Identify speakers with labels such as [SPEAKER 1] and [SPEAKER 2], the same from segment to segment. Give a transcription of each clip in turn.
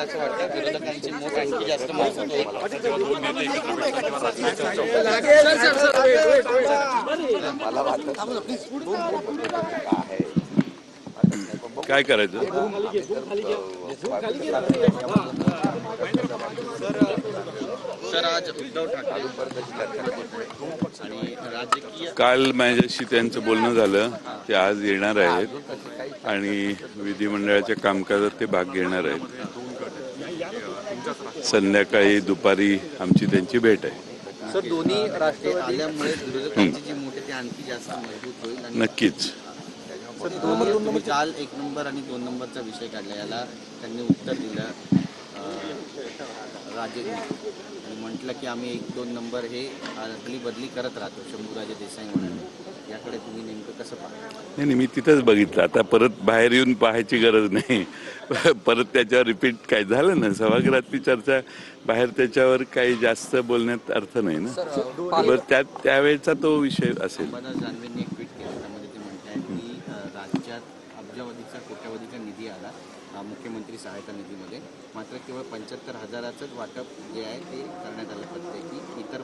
[SPEAKER 1] असं वाटतं विरोधकांची मूक आणखी जास्त मजबूत होईल.
[SPEAKER 2] मला वाटतं काय करायचं.
[SPEAKER 1] सर आज उद्धव ठाकरे आणि राजकीय
[SPEAKER 2] काल माझ्याशी त्यांचं बोलणं झालं. ते आज येणार आहेत आणि विधिमंडळाच्या कामकाजात ते भाग घेणार आहेत. संध्याकाळी दुपारी आमची त्यांची भेट आहे.
[SPEAKER 1] सर दोन्ही राष्ट्रीय आल्यामुळे विरोधकांची जी मूठ ती आणखी जास्त मजबूत होईल.
[SPEAKER 2] नक्कीच.
[SPEAKER 1] तुम्ही काल 1 नंबर आणि 2 नंबरचा विषय काढला, याला त्यांनी उत्तर दिलं राजेंनी आणि म्हटलं की आम्ही 1-2 नंबर हे अदली बदली करत राहतो. शंभूराजे देसाई म्हणाले, याकडे तुम्ही नेमकं कसं पाहता?
[SPEAKER 2] नाही, मी तिथंच बघितलं. आता परत बाहेर येऊन पाहायची गरज नाही. परत त्याच्यावर रिपीट काय झालं ना, सभागृहातली चर्चा बाहेर त्याच्यावर काही जास्त बोलण्यात अर्थ नाही ना. बरं, त्यावेळेचा तो विषय असेल.
[SPEAKER 1] जान्हवींनी एक ट्विट केलं, त्यामध्ये ते म्हणतात की राज्यात अब्जावधीचा कोट्यावधीचा निधी आला मुख्यमंत्री सहायता निधीमध्ये, मात्र केवळ 75,000च वाटप जे आहे ते करण्यात आलं प्रत्येकी. इतर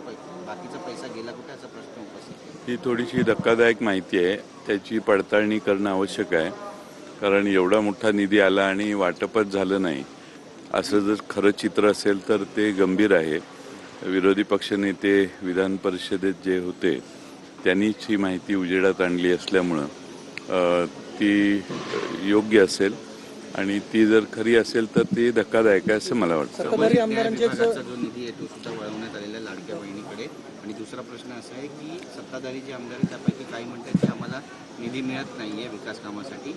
[SPEAKER 1] बाकीचा पैसा गेला कुठे, असा प्रश्न उपस्थित.
[SPEAKER 2] ही थोडीशी धक्कादायक माहिती आहे. त्याची पडताळणी करणं आवश्यक आहे. कारण एवढा मोठा निधी आला आणि वाटपच झालं नाही, असं जर खरं चित्र असेल तर ते गंभीर आहे. विरोधी पक्षनेते विधान परिषदेत जे होते त्यांनीच ही माहिती उजेडात आणली असल्यामुळं ती योग्य असेल आणि ती जर खरी असेल तर ती धक्कादायक आहे असं मला वाटतं.
[SPEAKER 1] विभागाचा जो निधी आहे तो सुद्धा वळवण्यात आलेला लाडक्या बहिणीकडे. आणि दुसरा प्रश्न असा आहे की सत्ताधारी जे आमदार आहेत त्यापैकी काही म्हणतात की आम्हाला निधी मिळत नाहीये विकास कामासाठी.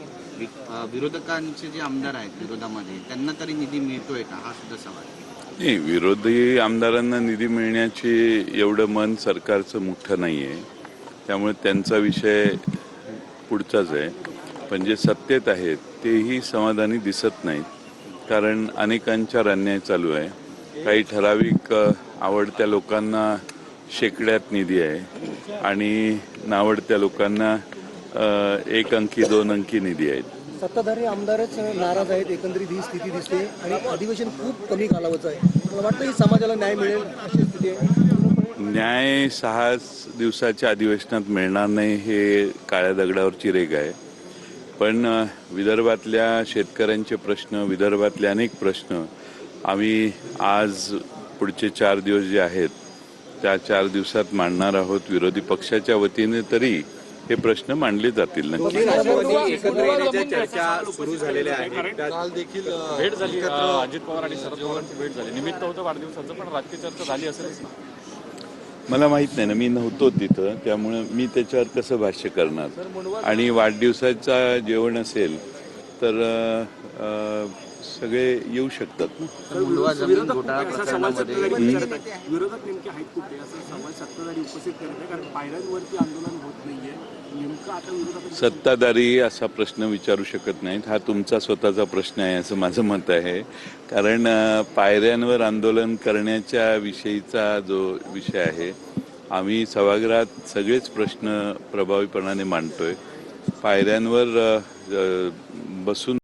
[SPEAKER 1] विरोधकांचे जे आमदार आहेत विरोधामध्ये, त्यांना तरी निधी मिळतोय का, हा सुद्धा सवाल आहे.
[SPEAKER 2] नाही, विरोधी आमदारांना निधी मिळण्याची एवढं मन सरकारचं मोठं नाही आहे, त्यामुळे त्यांचा विषय पुढचाच आहे. पण जे सत्तेत आहेत तेही समाधानी दिसत नाहीत, कारण अनेकांच्यावर अन्याय चालू आहे. काही ठराविक आवडत्या लोकांना शेकड्यात निधी आहे आणि नावडत्या लोकांना 1 अंकी 2 अंकी निधी आहेत.
[SPEAKER 3] सत्ताधारी आमदारच नाराज आहेत, एकंदरीत ही स्थिती दिसते आणि अधिवेशन खूप कमी कालावधीचं आहे. मला वाटतं ही समाजाला न्याय मिळेल अशी स्थिती आहे.
[SPEAKER 2] न्याय 6 दिवसाच्या अधिवेशनात मिळणार नाही हे काळ्या दगडावरची रेघ आहे. पण विदर्भातल्या शेतकऱ्यांचे प्रश्न, विदर्भातले अनेक प्रश्न आम्ही आज पुढचे 4 दिवस जे आहेत त्या 4 दिवसात मांडणार आहोत. विरोधी पक्षाच्या वतीने तरी हे प्रश्न मांडले जातील.
[SPEAKER 4] चर्चा सुरू झालेल्या आहेत. काल देखील भेट झाली, अजित पवार आणि शरद पवारांची भेट झाली. निमित्त होतं वाढदिवसाचं, पण राजकीय चर्चा झाली असेलच ना.
[SPEAKER 2] मला माहीत नाही ना, मी नव्हतो तिथं, त्यामुळे मी त्याच्यावर कसं भाष्य करणार. आणि वाढदिवसाचा जेवण असेल तर सगळे येऊ शकतात ना.
[SPEAKER 4] विरोधक नेमके आहेत कुठे, असं सवाल सत्ताधारी उपस्थित करत आहे, कारण पायऱ्यांवरती आंदोलन होत नाहीये. नेमकं आता विरोधक
[SPEAKER 2] सत्ताधारी असा प्रश्न विचारू शकत नाहीत. हा तुमचा स्वतःचा प्रश्न आहे असं माझं मत आहे. कारण पायऱ्यांवर आंदोलन करण्याच्या विषयीचा जो विषय आहे, आम्ही सभागृहात सगळेच प्रश्न प्रभावीपणाने मांडतोय. पायऱ्यांवर बसून